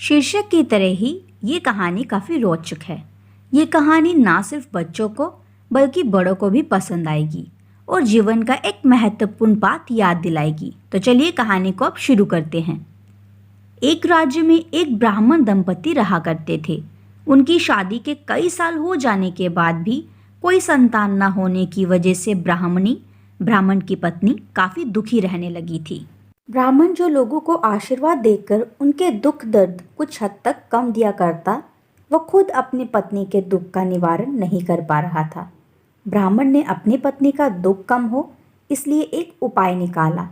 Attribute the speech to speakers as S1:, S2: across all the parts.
S1: शीर्षक की तरह ही ये कहानी काफ़ी रोचक है। ये कहानी ना सिर्फ बच्चों को बल्कि बड़ों को भी पसंद आएगी और जीवन का एक महत्वपूर्ण बात याद दिलाएगी। तो चलिए कहानी को अब शुरू करते हैं। एक राज्य में एक ब्राह्मण दंपति रहा करते थे। उनकी शादी के कई साल हो जाने के बाद भी कोई संतान न होने की वजह से ब्राह्मण की पत्नी काफ़ी दुखी रहने लगी थी। ब्राह्मण जो लोगों को आशीर्वाद देकर उनके दुख दर्द कुछ हद तक कम दिया करता, वह खुद अपनी पत्नी के दुख का निवारण नहीं कर पा रहा था। ब्राह्मण ने अपनी पत्नी का दुख कम हो इसलिए एक उपाय निकाला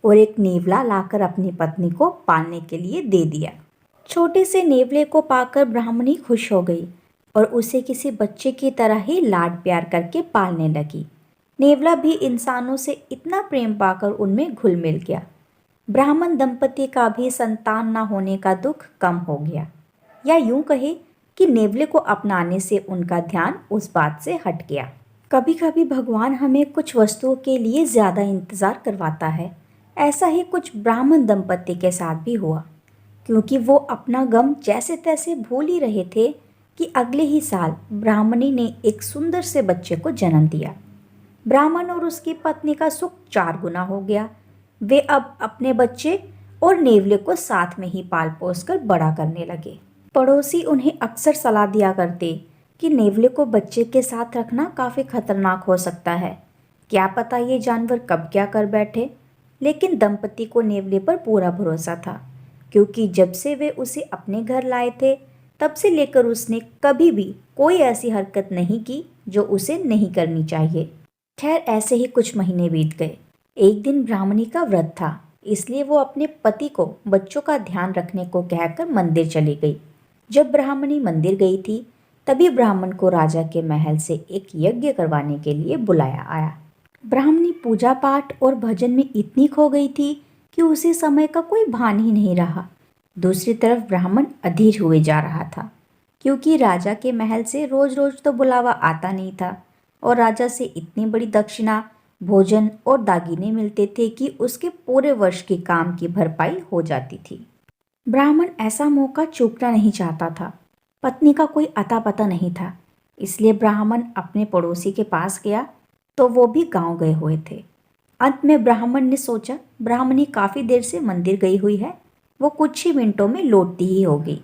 S1: और एक नेवला लाकर अपनी पत्नी को पालने के लिए दे दिया। छोटे से नेवले को पाकर ब्राह्मणी खुश हो गई और उसे किसी बच्चे की तरह ही लाड प्यार करके पालने लगी। नेवला भी इंसानों से इतना प्रेम पाकर उनमें घुल मिल गया। ब्राह्मण दंपति का भी संतान न होने का दुख कम हो गया, या यूं कहे कि नेवले को अपनाने से उनका ध्यान उस बात से हट गया। कभी कभी भगवान हमें कुछ वस्तुओं के लिए ज़्यादा इंतज़ार करवाता है। ऐसा ही कुछ ब्राह्मण दंपति के साथ भी हुआ, क्योंकि वो अपना गम जैसे तैसे भूल ही रहे थे कि अगले ही साल ब्राह्मणी ने एक सुंदर से बच्चे को जन्म दिया। ब्राह्मण और उसकी पत्नी का सुख 4 गुना हो गया। वे अब अपने बच्चे और नेवले को साथ में ही पाल पोस कर बड़ा करने लगे। पड़ोसी उन्हें अक्सर सलाह दिया करते कि नेवले को बच्चे के साथ रखना काफ़ी खतरनाक हो सकता है, क्या पता ये जानवर कब क्या कर बैठे। लेकिन दंपति को नेवले पर पूरा भरोसा था, क्योंकि जब से वे उसे अपने घर लाए थे तब से लेकर उसने कभी भी कोई ऐसी हरकत नहीं की जो उसे नहीं करनी चाहिए। खैर, ऐसे ही कुछ महीने बीत गए। एक दिन ब्राह्मणी का व्रत था, इसलिए वो अपने पति को बच्चों का ध्यान रखने को कहकर मंदिर चली गई। जब ब्राह्मणी मंदिर गई थी तभी ब्राह्मण को राजा के महल से एक यज्ञ करवाने के लिए बुलाया आया। ब्राह्मणी पूजा पाठ और भजन में इतनी खो गई थी कि उसे समय का कोई भान ही नहीं रहा। दूसरी तरफ ब्राह्मण अधीर हुए जा रहा था, क्योंकि राजा के महल से रोज रोज तो बुलावा आता नहीं था और राजा से इतनी बड़ी दक्षिणा, भोजन और दागीने मिलते थे कि उसके पूरे वर्ष के काम की भरपाई हो जाती थी। ब्राह्मण ऐसा मौका चूकना नहीं चाहता था। पत्नी का कोई अता पता नहीं था, इसलिए ब्राह्मण अपने पड़ोसी के पास गया तो वो भी गांव गए हुए थे। अंत में ब्राह्मण ने सोचा ब्राह्मणी काफ़ी देर से मंदिर गई हुई है, वो कुछ ही मिनटों में लौटती ही होगी,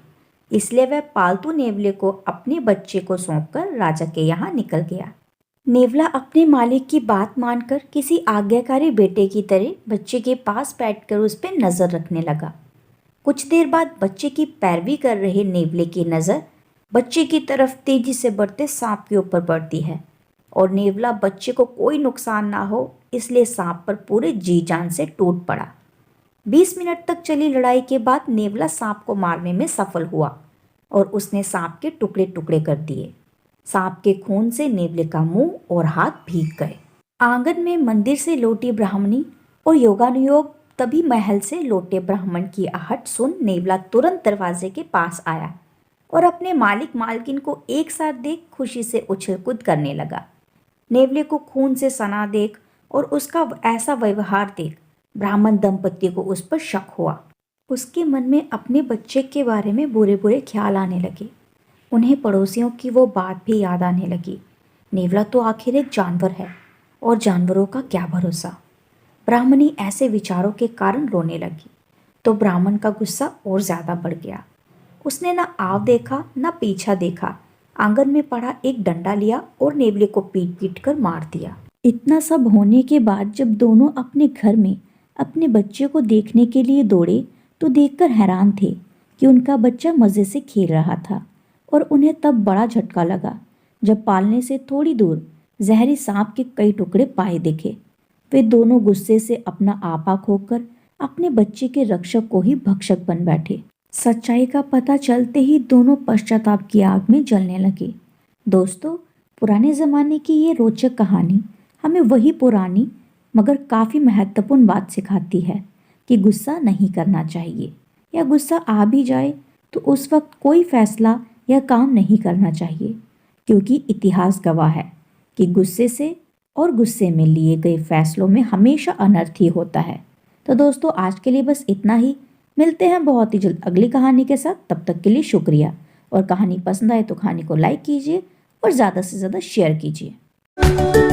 S1: इसलिए वह पालतू नेवले को अपने बच्चे को सौंपकर राजा के यहाँ निकल गया। नेवला अपने मालिक की बात मानकर किसी आज्ञाकारी बेटे की तरह बच्चे के पास बैठकर उस पर नज़र रखने लगा। कुछ देर बाद बच्चे की पैरवी कर रहे नेवले की नज़र बच्चे की तरफ तेजी से बढ़ते सांप के ऊपर पड़ती है और नेवला बच्चे को कोई नुकसान ना हो इसलिए सांप पर पूरे जी जान से टूट पड़ा। 20 मिनट तक चली लड़ाई के बाद नेवला सांप को मारने में सफल हुआ और उसने सांप के टुकड़े टुकड़े कर दिए। सांप के खून से नेवले का मुंह और हाथ भीग गए। आंगन में मंदिर से लौटी ब्राह्मणी और योगानुयोग तभी महल से लौटे ब्राह्मण की आहट सुन नेवला तुरंत दरवाजे के पास आया और अपने मालिक मालकिन को एक साथ देख खुशी से उछल कूद करने लगा। नेवले को खून से सना देख और उसका ऐसा व्यवहार देख ब्राह्मण दंपति को उस पर शक हुआ। उसके मन में अपने बच्चे के बारे में बुरे बुरे ख्याल आने लगे। उन्हें पड़ोसियों की वो बात भी याद आने लगी, नेवला तो आखिर एक जानवर है और जानवरों का क्या भरोसा। ब्राह्मणी ऐसे विचारों के कारण रोने लगी तो ब्राह्मण का गुस्सा और ज़्यादा बढ़ गया। उसने ना आव देखा ना पीछा देखा, आंगन में पड़ा एक डंडा लिया और नेवले को पीट पीट कर मार दिया। इतना सब होने के बाद जब दोनों अपने घर में अपने बच्चे को देखने के लिए दौड़े तो देखकर हैरान थे कि उनका बच्चा मज़े से खेल रहा था। और उन्हें तब बड़ा झटका लगा जब पालने से थोड़ी दूर जहरी सांप के कई टुकड़े पाए दिखे। वे दोनों गुस्से से अपना आपा खोकर अपने बच्चे के रक्षक को ही भक्षक बन बैठे। सच्चाई का पता चलते ही दोनों पश्चाताप की आग में जलने लगे। दोस्तों, पुराने ज़माने की ये रोचक कहानी हमें वही पुरानी मगर काफ़ी महत्वपूर्ण बात सिखाती है कि गुस्सा नहीं करना चाहिए, या गुस्सा आ भी जाए तो उस वक्त कोई फैसला यह काम नहीं करना चाहिए, क्योंकि इतिहास गवाह है कि गुस्से से और गुस्से में लिए गए फैसलों में हमेशा अनर्थ ही होता है। तो दोस्तों, आज के लिए बस इतना ही। मिलते हैं बहुत ही जल्द अगली कहानी के साथ। तब तक के लिए शुक्रिया। और कहानी पसंद आए तो कहानी को लाइक कीजिए और ज़्यादा से ज़्यादा शेयर कीजिए।